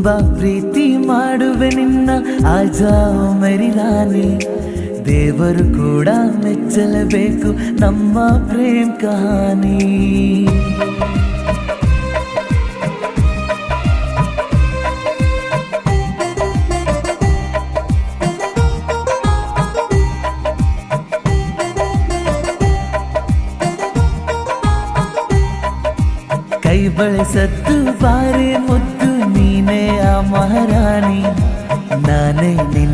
ತುಂಬಾ ಪ್ರೀತಿ ಮಾಡುವೆ ನಿನ್ನ ಆಜಾ ಮೇರಿ ರಾಣಿ. ದೇವರು ಕೂಡ ಮೆಚ್ಚಲೇಬೇಕು ನಮ್ಮ ಪ್ರೇಮ್ ಕಹಾನಿ. ಕೈ ಬಳಸತ್ತು ಬಾರೆ ಮುದ್ದು ನೀನೇ ಆ ಮಹಾರಾಣಿ. ನಾನೇ ನಿನ್ನ